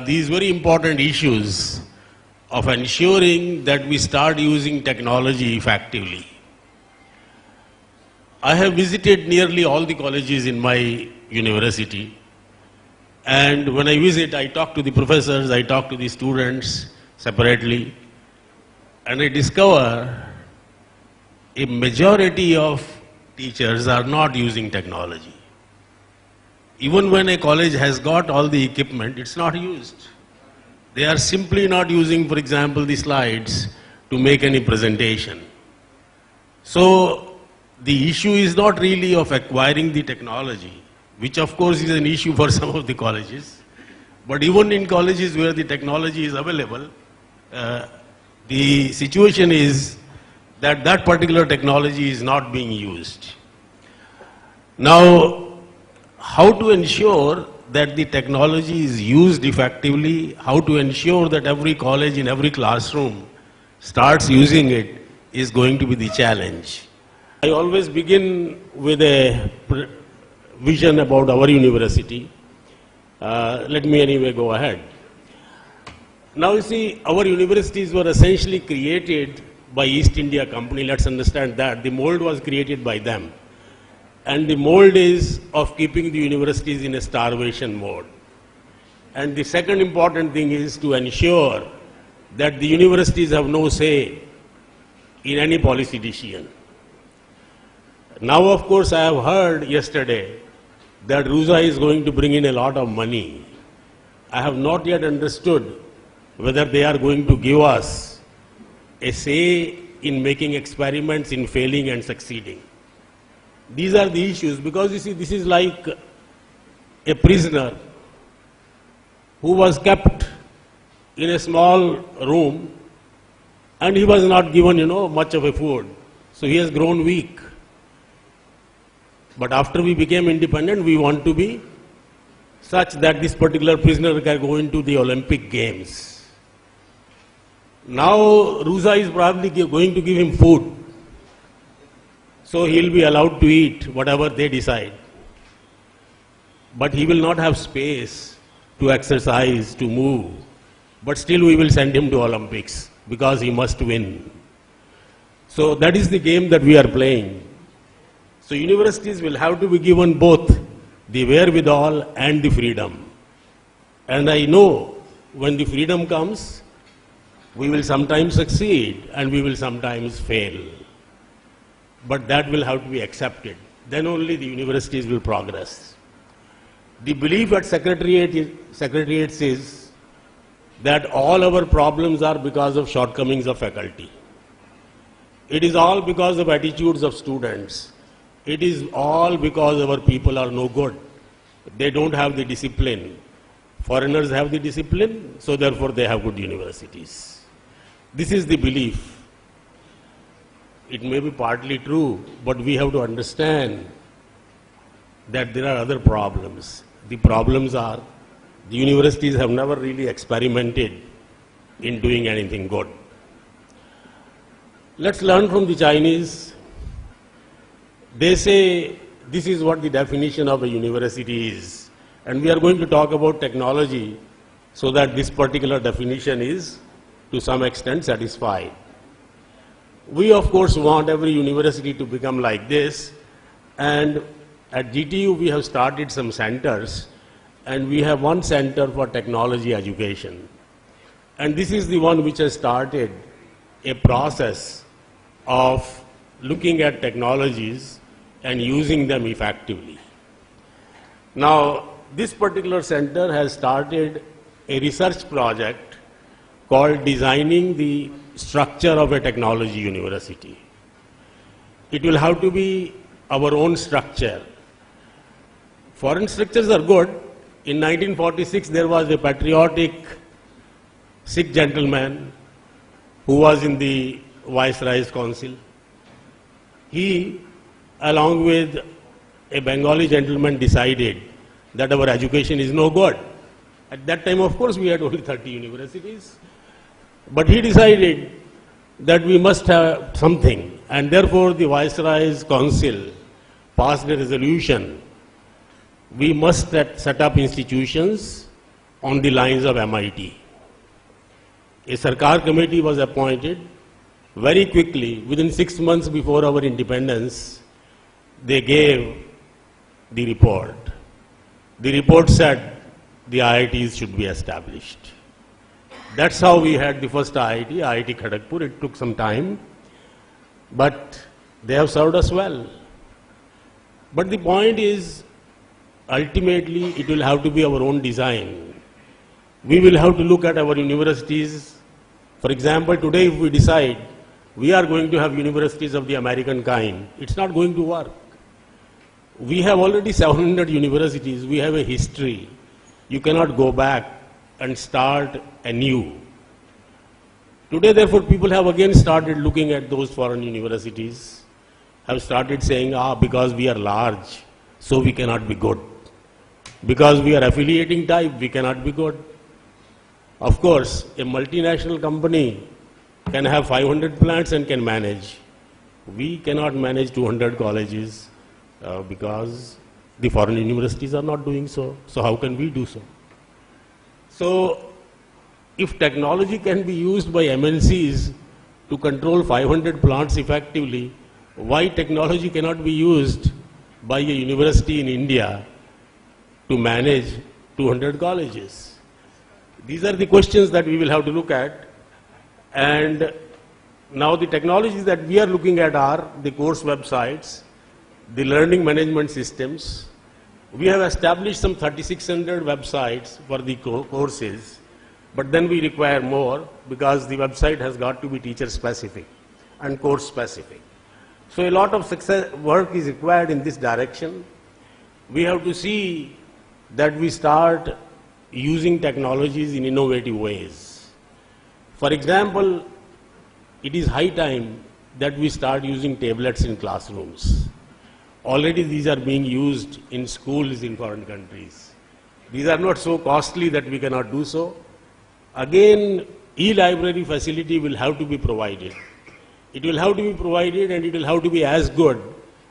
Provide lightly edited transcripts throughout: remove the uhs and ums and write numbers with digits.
these very important issues of ensuring that we start using technology effectively. I have visited nearly all the colleges in my university, and when I visit, I talk to the professors, I talk to the students separately, and I discover a majority of teachers are not using technology. Even when a college has got all the equipment, it's not used. They are simply not using, for example, the slides to make any presentation. So the issue is not really of acquiring the technology, which of course is an issue for some of the colleges. But even in colleges where the technology is available, the situation is that that particular technology is not being used. Now, how to ensure that the technology is used effectively, how to ensure that every college in every classroom starts using it is going to be the challenge. I always begin with a vision about our university. Let me anyway go ahead. Now you see, our universities were essentially created by East India Company. Let's understand that. The mold was created by them. And the mold is of keeping the universities in a starvation mode. And the second important thing is to ensure that the universities have no say in any policy decision. Now, of course, I have heard yesterday that RUSA is going to bring in a lot of money. I have not yet understood whether they are going to give us a say in making experiments, in failing and succeeding. These are the issues, because you see, this is like a prisoner who was kept in a small room and he was not given, much of a food. So he has grown weak. But after we became independent, we want to be such that this particular prisoner can go into the Olympic Games. Now, RUSA is probably going to give him food. So he will be allowed to eat whatever they decide. But he will not have space to exercise, to move. But still we will send him to Olympics because he must win. So that is the game that we are playing. So universities will have to be given both the wherewithal and the freedom. And I know when the freedom comes, we will sometimes succeed and we will sometimes fail. But that will have to be accepted. Then only the universities will progress. The belief at secretariats is that all our problems are because of shortcomings of faculty. It is all because of attitudes of students. It is all because our people are no good. They don't have the discipline. Foreigners have the discipline, so therefore they have good universities. This is the belief. It may be partly true, but we have to understand that there are other problems. The problems are the universities have never really experimented in doing anything good. Let's learn from the Chinese. They say this is what the definition of a university is. And we are going to talk about technology so that this particular definition is to some extent satisfied. We of course want every university to become like this, and at GTU we have started some centers, and we have one center for technology education. And this is the one which has started a process of looking at technologies and using them effectively. Now, this particular center has started a research project called Designing the Structure of a Technology University. It will have to be our own structure. Foreign structures are good. In 1946, there was a patriotic Sikh gentleman who was in the Viceroy's Council. He, along with a Bengali gentleman, decided that our education is no good. At that time, of course, we had only 30 universities. But he decided that we must have something, and therefore the Viceroy's Council passed a resolution. We must set up institutions on the lines of MIT. A Sarkar committee was appointed very quickly, within 6 months before our independence. They gave the report. The report said the IITs should be established. That's how we had the first IIT, IIT Kharagpur. It took some time, but they have served us well. But the point is, ultimately, it will have to be our own design. We will have to look at our universities. For example, today if we decide we are going to have universities of the American kind, it's not going to work. We have already 700 universities. We have a history. You cannot go back and start anew. Today, therefore, people have again started looking at those foreign universities, have started saying, because we are large, so we cannot be good. Because we are affiliating type, we cannot be good. Of course, a multinational company can have 500 plants and can manage. We cannot manage 200 colleges because the foreign universities are not doing so. So how can we do so? So if technology can be used by MNCs to control 500 plants effectively, why technology cannot be used by a university in India to manage 200 colleges? These are the questions that we will have to look at. And now the technologies that we are looking at are the course websites, the learning management systems. We have established some 3,600 websites for the courses, but then we require more because the website has got to be teacher specific and course specific. So a lot of work is required in this direction. We have to see that we start using technologies in innovative ways. For example, it is high time that we start using tablets in classrooms. Already these are being used in schools in foreign countries. These are not so costly that we cannot do so. Again, e-library facility will have to be provided. It will have to be provided and it will have to be as good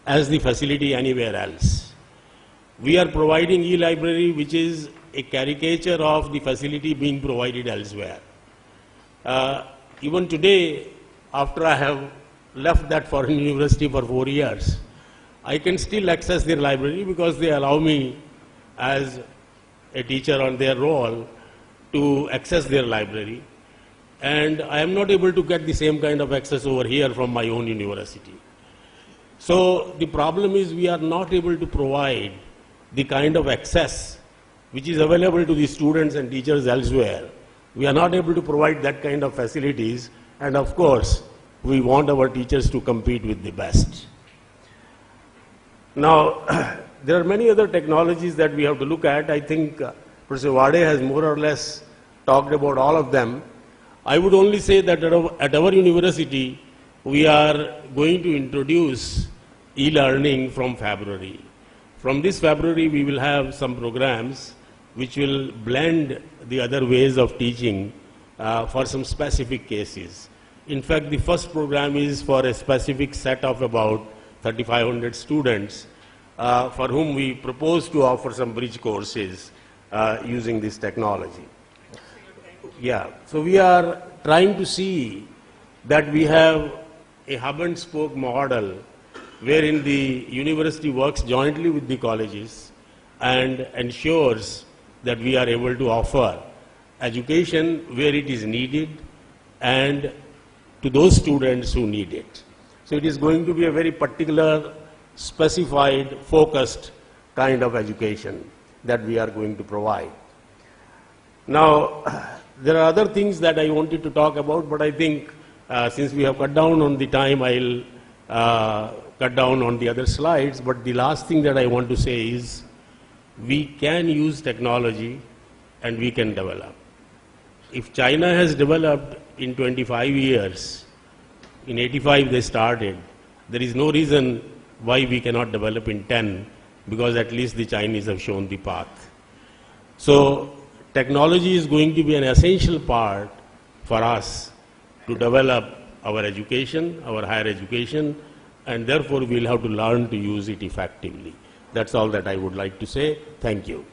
as the facility anywhere else. We are providing e-library which is a caricature of the facility being provided elsewhere. Even today, after I have left that foreign university for 4 years, I can still access their library because they allow me as a teacher on their role to access their library. And I am not able to get the same kind of access over here from my own university. So the problem is we are not able to provide the kind of access which is available to the students and teachers elsewhere. We are not able to provide that kind of facilities, and of course, we want our teachers to compete with the best. Now, there are many other technologies that we have to look at. I think Professor Wade has more or less talked about all of them. I would only say that at our university, we are going to introduce e-learning from February. From this February, we will have some programs which will blend the other ways of teaching for some specific cases. In fact, the first program is for a specific set of about 3,500 students for whom we propose to offer some bridge courses using this technology. Yeah, so we are trying to see that we have a hub and spoke model wherein the university works jointly with the colleges and ensures that we are able to offer education where it is needed and to those students who need it. So it is going to be a very particular, specified, focused kind of education that we are going to provide. Now, there are other things that I wanted to talk about, but I think since we have cut down on the time, I'll cut down on the other slides. But the last thing that I want to say is we can use technology and we can develop. If China has developed in 25 years, in 85 they started, there is no reason why we cannot develop in 10, because at least the Chinese have shown the path. So technology is going to be an essential part for us to develop our education, our higher education, and therefore we'll have to learn to use it effectively. That's all that I would like to say. Thank you.